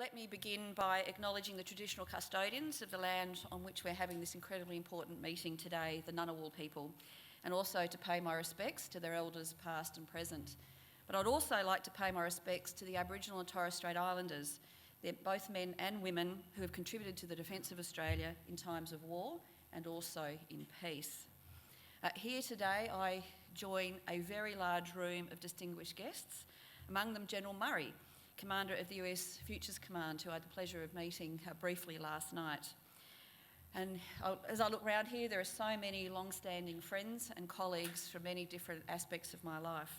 Let me begin by acknowledging the traditional custodians of the land on which we're having this incredibly important meeting today, the Ngunnawal people, and also to pay my respects to their elders past and present. But I'd also like to pay my respects to the Aboriginal and Torres Strait Islanders. They're both men and women who have contributed to the defence of Australia in times of war and also in peace. Here today I join a very large room of distinguished guests, among them General Murray, Commander of the US Futures Command, who I had the pleasure of meeting briefly last night. And as I look around here, there are so many long-standing friends and colleagues from many different aspects of my life.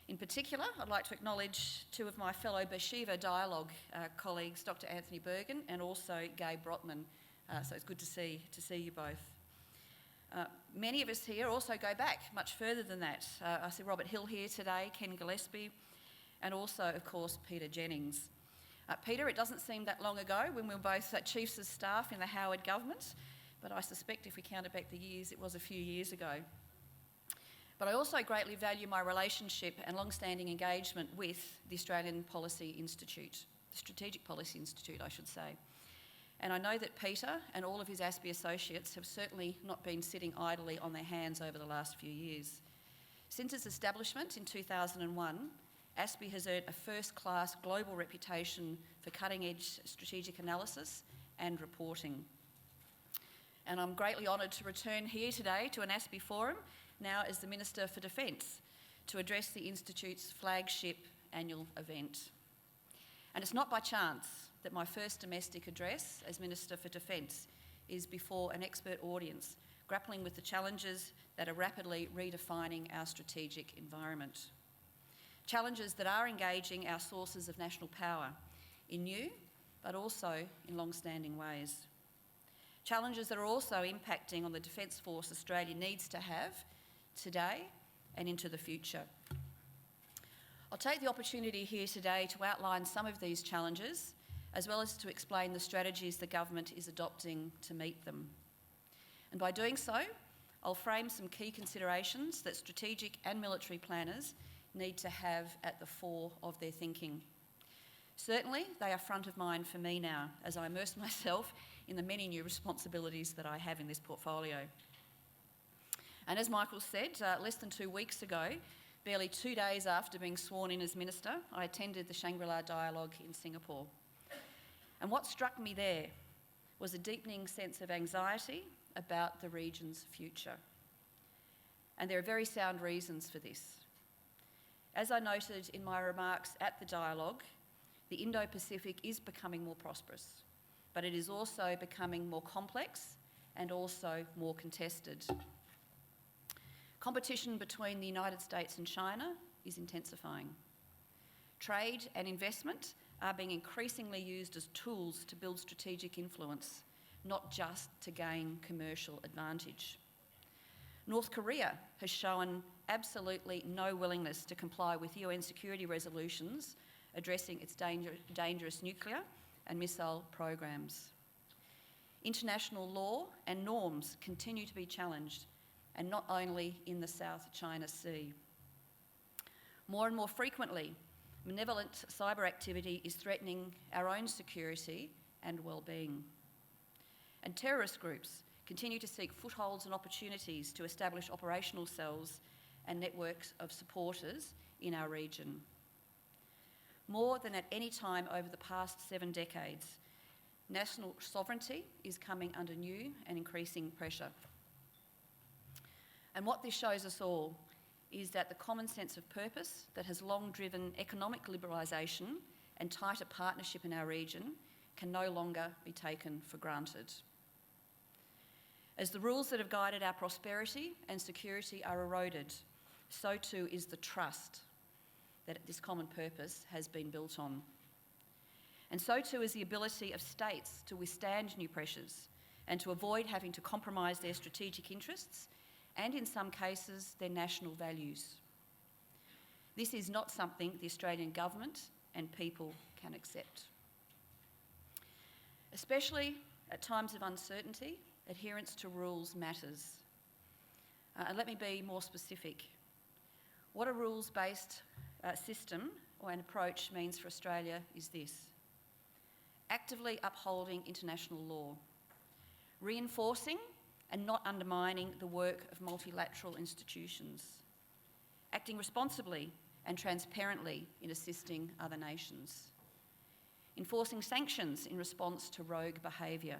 In particular, I'd like to acknowledge two of my fellow Shangri-La Dialogue colleagues, Dr. Anthony Bergen and also Gabe Brotman. So it's good to see you both. Many of us here also go back much further than that. I see Robert Hill here today, Ken Gillespie, and also, of course, Peter Jennings. Peter, it doesn't seem that long ago when we were both Chiefs of Staff in the Howard government, but I suspect if we counted back the years, it was a few years ago. But I also greatly value my relationship and long-standing engagement with the Australian Policy Institute, the Strategic Policy Institute, I should say. And I know that Peter and all of his ASPI associates have certainly not been sitting idly on their hands over the last few years. Since its establishment in 2001, ASPI has earned a first-class global reputation for cutting-edge strategic analysis and reporting. And I'm greatly honoured to return here today to an ASPI forum, now as the Minister for Defence, to address the Institute's flagship annual event. And it's not by chance that my first domestic address as Minister for Defence is before an expert audience, grappling with the challenges that are rapidly redefining our strategic environment. Challenges that are engaging our sources of national power in new, but also in long-standing ways. Challenges that are also impacting on the Defence Force Australia needs to have today and into the future. I'll take the opportunity here today to outline some of these challenges, as well as to explain the strategies the government is adopting to meet them. And by doing so, I'll frame some key considerations that strategic and military planners need to have at the fore of their thinking. Certainly, they are front of mind for me now, as I immerse myself in the many new responsibilities that I have in this portfolio. And as Michael said, less than 2 weeks ago, barely 2 days after being sworn in as Minister, I attended the Shangri-La Dialogue in Singapore. And what struck me there was a deepening sense of anxiety about the region's future. And there are very sound reasons for this. As I noted in my remarks at the dialogue, the Indo-Pacific is becoming more prosperous, but it is also becoming more complex and also more contested. Competition between the United States and China is intensifying. Trade and investment are being increasingly used as tools to build strategic influence, not just to gain commercial advantage. North Korea has shown absolutely no willingness to comply with UN security resolutions addressing its dangerous nuclear and missile programs. International law and norms continue to be challenged, and not only in the South China Sea. More and more frequently, malevolent cyber activity is threatening our own security and well-being. And terrorist groups continue to seek footholds and opportunities to establish operational cells and networks of supporters in our region. More than at any time over the past 7 decades, national sovereignty is coming under new and increasing pressure. And what this shows us all is that the common sense of purpose that has long driven economic liberalisation and tighter partnership in our region can no longer be taken for granted. As the rules that have guided our prosperity and security are eroded, so too is the trust that this common purpose has been built on. And so too is the ability of states to withstand new pressures and to avoid having to compromise their strategic interests and, in some cases, their national values. This is not something the Australian government and people can accept. Especially at times of uncertainty, adherence to rules matters. And let me be more specific. What a rules-based system or an approach means for Australia is this. actively upholding international law, reinforcing and not undermining the work of multilateral institutions, acting responsibly and transparently in assisting other nations, enforcing sanctions in response to rogue behaviour,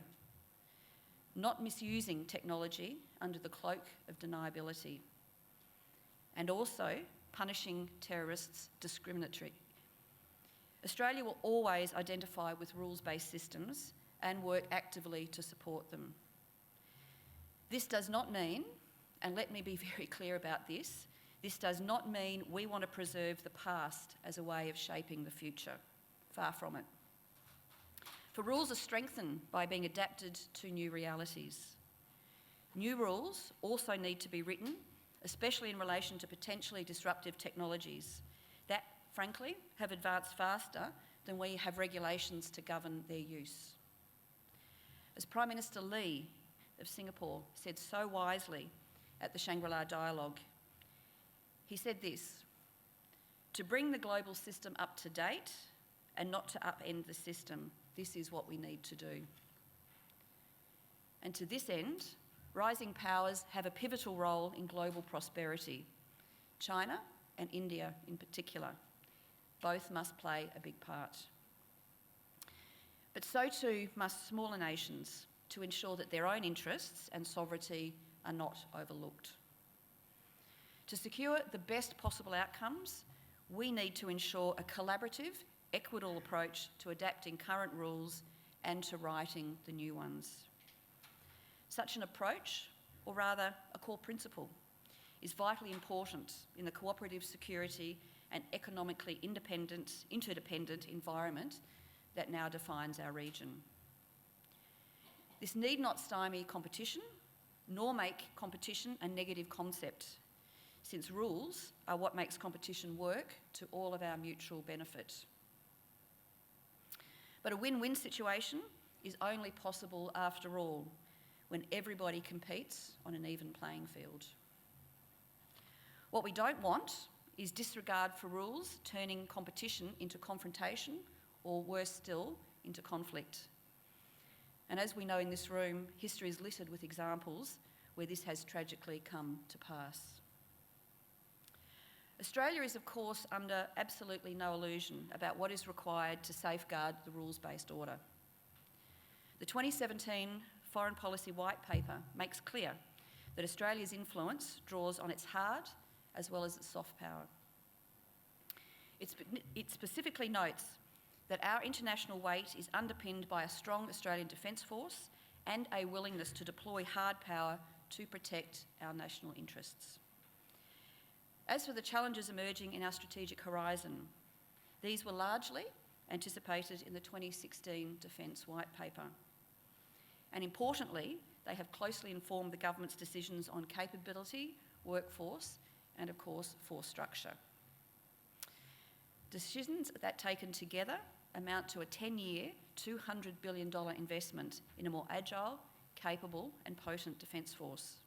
not misusing technology under the cloak of deniability, and also punishing terrorists discriminatory. Australia will always identify with rules-based systems and work actively to support them. This does not mean, and let me be very clear about this, this does not mean we want to preserve the past as a way of shaping the future. Far from it. For rules are strengthened by being adapted to new realities. New rules also need to be written, especially in relation to potentially disruptive technologies that, frankly, have advanced faster than we have regulations to govern their use. As Prime Minister Lee of Singapore said so wisely at the Shangri-La Dialogue, he said this: "To bring the global system up to date and not to upend the system, this is what we need to do." And to this end, rising powers have a pivotal role in global prosperity. China and India in particular. Both must play a big part. But so too must smaller nations to ensure that their own interests and sovereignty are not overlooked. To secure the best possible outcomes, we need to ensure a collaborative, equitable approach to adapting current rules and to writing the new ones. Such an approach, or rather a core principle, is vitally important in the cooperative, security and economically interdependent environment that now defines our region. This need not stymie competition, nor make competition a negative concept, since rules are what makes competition work to all of our mutual benefit. But a win-win situation is only possible, after all, when everybody competes on an even playing field. What we don't want is disregard for rules turning competition into confrontation, or worse still, into conflict. And as we know in this room, history is littered with examples where this has tragically come to pass. Australia is, of course, under absolutely no illusion about what is required to safeguard the rules-based order. The 2017 Foreign Policy White Paper makes clear that Australia's influence draws on its hard as well as its soft power. It specifically notes that our international weight is underpinned by a strong Australian Defence Force and a willingness to deploy hard power to protect our national interests. As for the challenges emerging in our strategic horizon, these were largely anticipated in the 2016 Defence White Paper. And importantly, they have closely informed the government's decisions on capability, workforce, and of course, force structure. Decisions that taken together amount to a 10-year, $200 billion investment in a more agile, capable and potent Defence Force.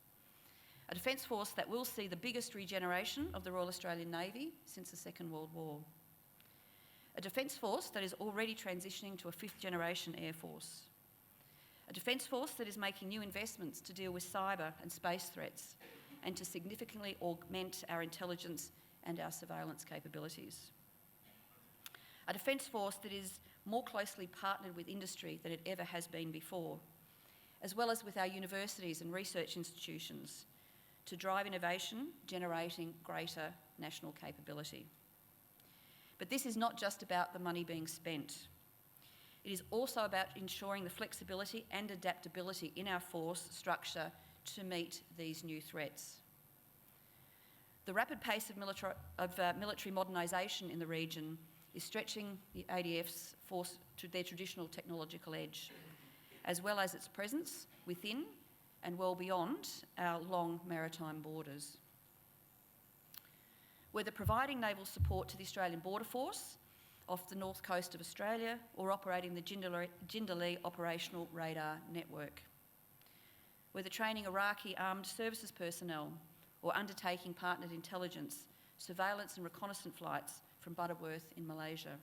A Defence Force that will see the biggest regeneration of the Royal Australian Navy since the Second World War. A Defence Force that is already transitioning to a fifth-generation Air Force. A Defence Force that is making new investments to deal with cyber and space threats and to significantly augment our intelligence and our surveillance capabilities. A Defence Force that is more closely partnered with industry than it ever has been before, as well as with our universities and research institutions to drive innovation, generating greater national capability. But this is not just about the money being spent. It is also about ensuring the flexibility and adaptability in our force structure to meet these new threats. The rapid pace of military modernisation in the region is stretching the ADF's force to their traditional technological edge, as well as its presence within and well beyond our long maritime borders. Whether providing naval support to the Australian Border Force off the north coast of Australia or operating the Jindalee Operational Radar Network. Whether training Iraqi armed services personnel or undertaking partnered intelligence, surveillance and reconnaissance flights from Butterworth in Malaysia.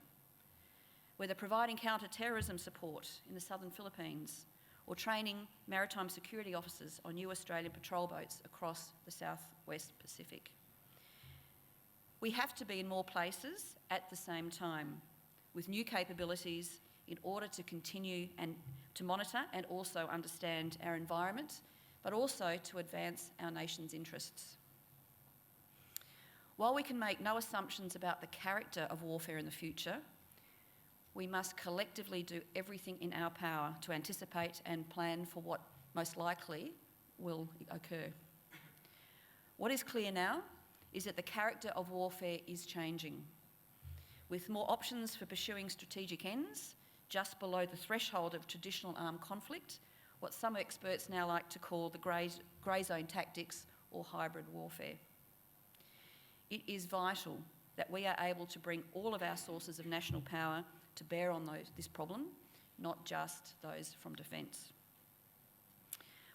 whether providing counter-terrorism support in the southern Philippines or training maritime security officers on new Australian patrol boats across the southwest Pacific. We have to be in more places at the same time, with new capabilities in order to continue and to monitor and also understand our environment, but also to advance our nation's interests. While we can make no assumptions about the character of warfare in the future, we must collectively do everything in our power to anticipate and plan for what most likely will occur. What is clear now is that the character of warfare is changing, with more options for pursuing strategic ends just below the threshold of traditional armed conflict, what some experts now like to call the grey zone tactics or hybrid warfare. It is vital that we are able to bring all of our sources of national power to bear on this problem, not just those from defence.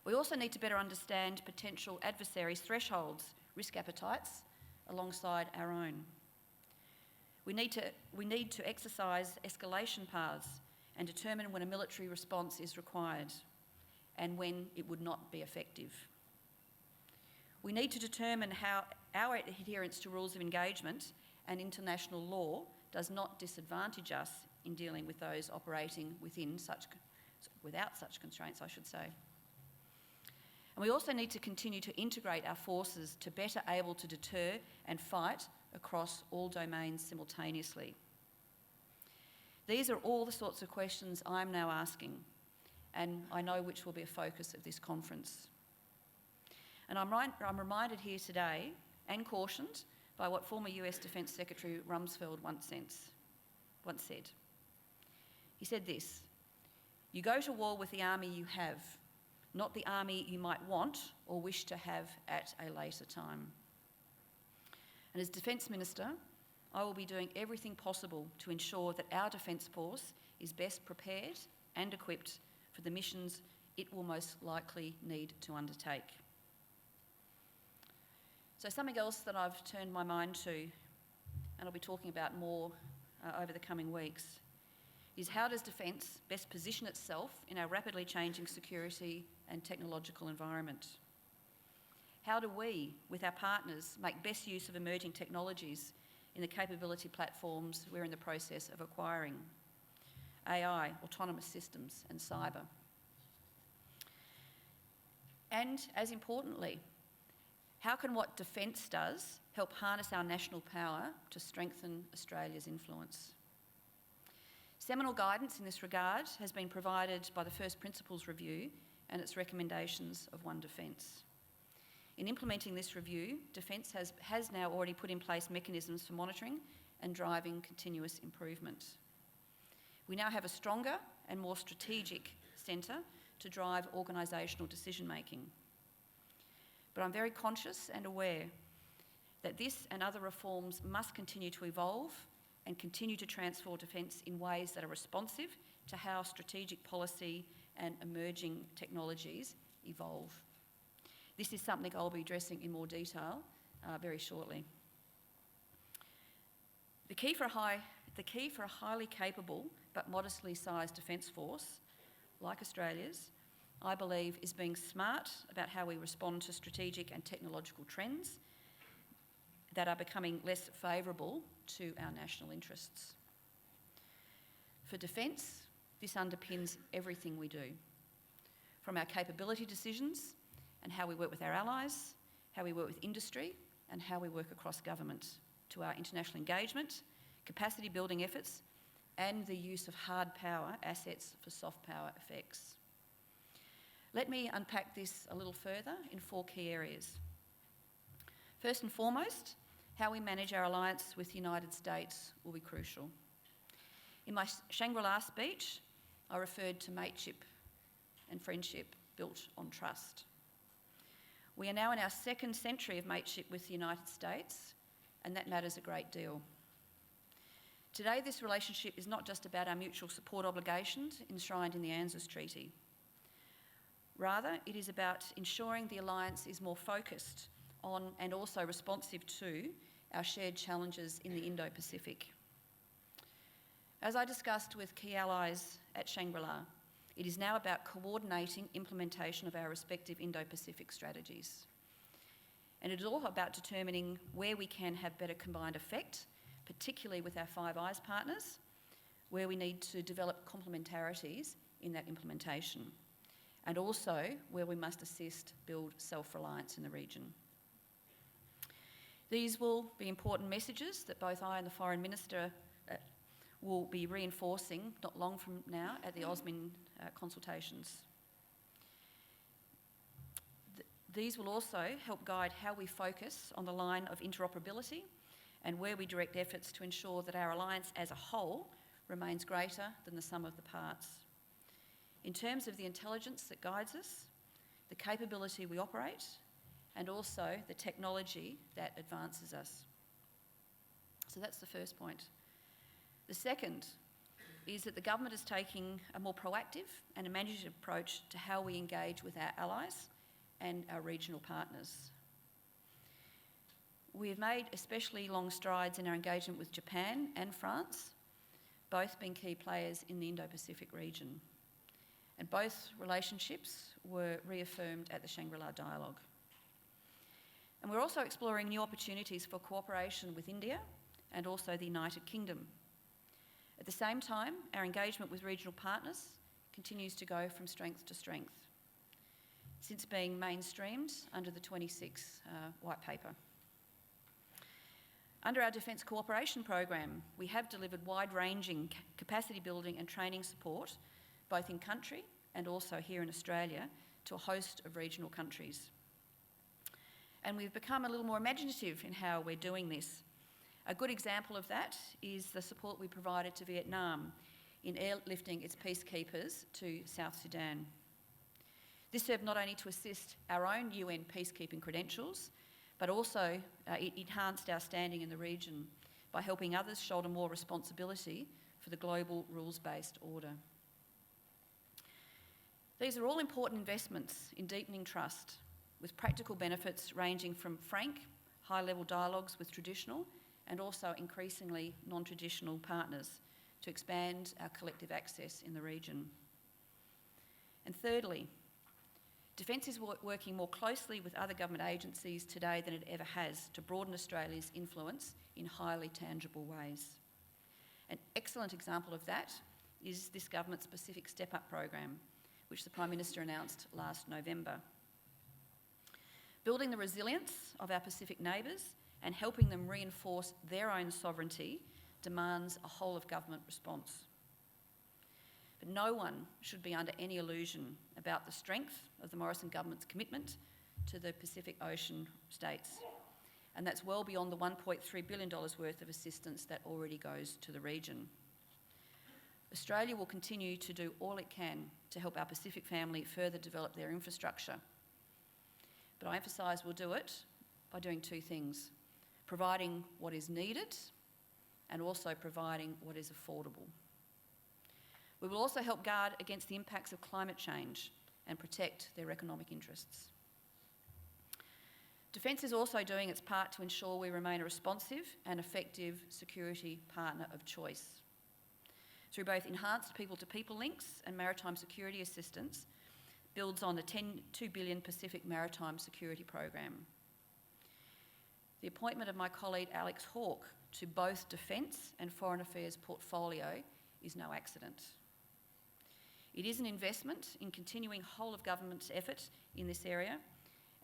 We also need to better understand potential adversaries' thresholds, risk appetites, alongside our own. We need to exercise escalation paths and determine when a military response is required and when it would not be effective. We need to determine how our adherence to rules of engagement and international law does not disadvantage us in dealing with those operating without such constraints, I should say. And we also need to continue to integrate our forces to better able to deter and fight across all domains simultaneously. These are all the sorts of questions I'm now asking, and I know which will be a focus of this conference. And I'm reminded here today, and cautioned, by what former US Defence Secretary Rumsfeld once said. He said this: "You go to war with the army you have, not the army you might want or wish to have at a later time." And as Defence Minister, I will be doing everything possible to ensure that our Defence Force is best prepared and equipped for the missions it will most likely need to undertake. So something else that I've turned my mind to, and I'll be talking about more over the coming weeks, is how does Defence best position itself in our rapidly changing security and technological environment? How do we, with our partners, make best use of emerging technologies in the capability platforms we're in the process of acquiring? AI, autonomous systems, and cyber. And as importantly, how can what Defence does help harness our national power to strengthen Australia's influence? Seminal guidance in this regard has been provided by the First Principles Review and its recommendations of One Defence. In implementing this review, Defence has now already put in place mechanisms for monitoring and driving continuous improvement. We now have a stronger and more strategic centre to drive organisational decision-making. But I'm very conscious and aware that this and other reforms must continue to evolve and continue to transform Defence in ways that are responsive to how strategic policy and emerging technologies evolve. This is something I'll be addressing in more detail very shortly. The key for a highly capable but modestly sized Defence Force, like Australia's, I believe, is being smart about how we respond to strategic and technological trends that are becoming less favourable to our national interests. For Defence, this underpins everything we do, from our capability decisions and how we work with our allies, how we work with industry, and how we work across government, to our international engagement, capacity building efforts, and the use of hard power assets for soft power effects. Let me unpack this a little further in 4 key areas. First and foremost, how we manage our alliance with the United States will be crucial. In my Shangri-La speech, I referred to mateship and friendship built on trust. We are now in our 2nd century of mateship with the United States, and that matters a great deal. Today, this relationship is not just about our mutual support obligations enshrined in the ANZUS Treaty. Rather, it is about ensuring the alliance is more focused on and also responsive to our shared challenges in the Indo-Pacific. As I discussed with key allies at Shangri-La, it is now about coordinating implementation of our respective Indo-Pacific strategies. And it is all about determining where we can have better combined effect, particularly with our Five Eyes partners, where we need to develop complementarities in that implementation, and also where we must assist build self-reliance in the region. These will be important messages that both I and the Foreign Minister will be reinforcing not long from now at the ASPI consultations. These will also help guide how we focus on the line of interoperability and where we direct efforts to ensure that our alliance as a whole remains greater than the sum of the parts. In terms of the intelligence that guides us, the capability we operate, and also the technology that advances us. So that's the first point. The second is that the government is taking a more proactive and imaginative approach to how we engage with our allies and our regional partners. We have made especially long strides in our engagement with Japan and France, both being key players in the Indo-Pacific region. And both relationships were reaffirmed at the Shangri-La Dialogue. And we're also exploring new opportunities for cooperation with India and also the United Kingdom. At the same time, our engagement with regional partners continues to go from strength to strength, since being mainstreamed under the 26 White Paper. Under our Defence Cooperation Program, we have delivered wide-ranging capacity building and training support, both in country and also here in Australia, to a host of regional countries. And we've become a little more imaginative in how we're doing this. A good example of that is the support we provided to Vietnam in airlifting its peacekeepers to South Sudan. This served not only to assist our own UN peacekeeping credentials, but also it enhanced our standing in the region by helping others shoulder more responsibility for the global rules-based order. These are all important investments in deepening trust, with practical benefits ranging from frank, high-level dialogues with traditional and also increasingly non-traditional partners to expand our collective access in the region. And thirdly, Defence is working more closely with other government agencies today than it ever has to broaden Australia's influence in highly tangible ways. An excellent example of that is this government's Pacific Step-Up program, which the Prime Minister announced last November. Building the resilience of our Pacific neighbours and helping them reinforce their own sovereignty demands a whole-of-government response. But no one should be under any illusion about the strength of the Morrison government's commitment to the Pacific Ocean states. And that's well beyond the $1.3 billion worth of assistance that already goes to the region. Australia will continue to do all it can to help our Pacific family further develop their infrastructure. But I emphasise we'll do it by doing two things: providing what is needed and also providing what is affordable. We will also help guard against the impacts of climate change and protect their economic interests. Defence is also doing its part to ensure we remain a responsive and effective security partner of choice. Through both enhanced people-to-people links and maritime security assistance, builds on the $2 billion Pacific Maritime Security Program. The appointment of my colleague Alex Hawke to both Defence and Foreign Affairs portfolio is no accident. It is an investment in continuing whole-of-government's effort in this area,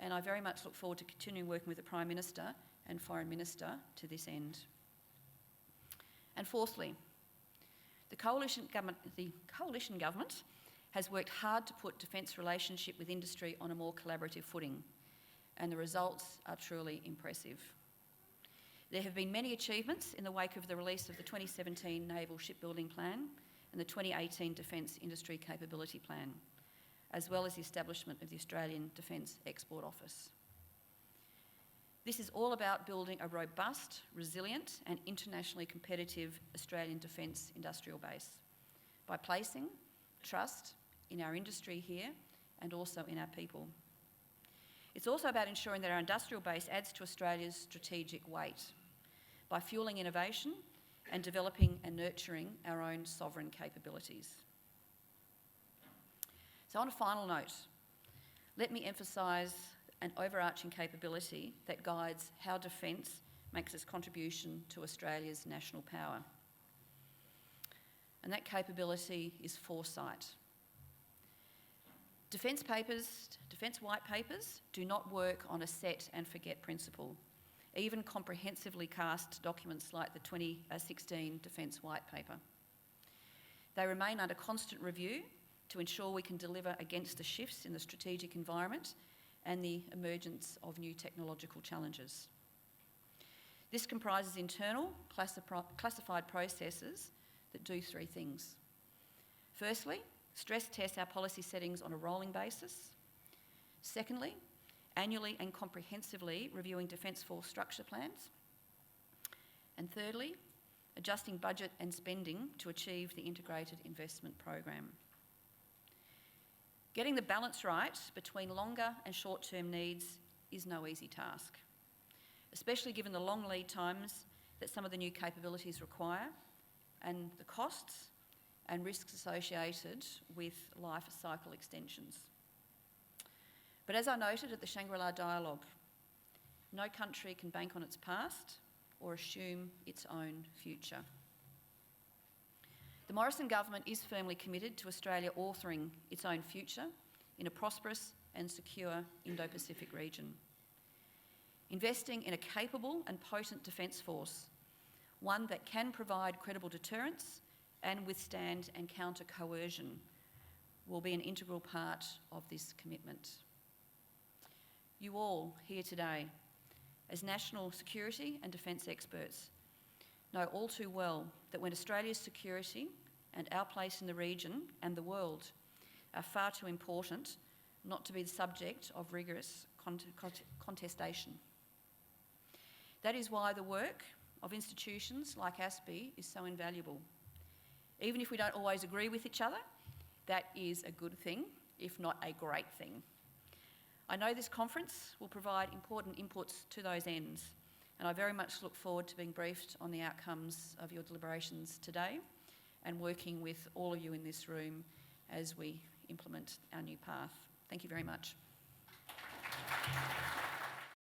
and I very much look forward to continuing working with the Prime Minister and Foreign Minister to this end. And fourthly, the coalition government has worked hard to put defence relationship with industry on a more collaborative footing, and the results are truly impressive. There have been many achievements in the wake of the release of the 2017 Naval Shipbuilding Plan and the 2018 Defence Industry Capability Plan, as well as the establishment of the Australian Defence Export Office. This is all about building a robust, resilient and internationally competitive Australian defence industrial base by placing trust in our industry here and also in our people. It's also about ensuring that our industrial base adds to Australia's strategic weight by fuelling innovation and developing and nurturing our own sovereign capabilities. So on a final note, let me emphasise an overarching capability that guides how defence makes its contribution to Australia's national power. And that capability is foresight. Defence white papers do not work on a set and forget principle, even comprehensively cast documents like the 2016 Defence White Paper. They remain under constant review to ensure we can deliver against the shifts in the strategic environment and the emergence of new technological challenges. This comprises internal classified processes that do three things. Firstly, stress test our policy settings on a rolling basis. Secondly, annually and comprehensively reviewing Defence Force structure plans. And thirdly, adjusting budget and spending to achieve the integrated investment program. Getting the balance right between longer and short-term needs is no easy task, especially given the long lead times that some of the new capabilities require and the costs and risks associated with life cycle extensions. But as I noted at the Shangri-La Dialogue, no country can bank on its past or assume its own future. The Morrison government is firmly committed to Australia authoring its own future in a prosperous and secure Indo-Pacific region. Investing in a capable and potent defence force, one that can provide credible deterrence and withstand and counter coercion, will be an integral part of this commitment. You all here today, as national security and defence experts, know all too well that when Australia's security and our place in the region and the world are far too important not to be the subject of rigorous contestation. That is why the work of institutions like ASPI is so invaluable. Even if we don't always agree with each other, that is a good thing, if not a great thing. I know this conference will provide important inputs to those ends, and I very much look forward to being briefed on the outcomes of your deliberations today and working with all of you in this room as we implement our new path. Thank you very much.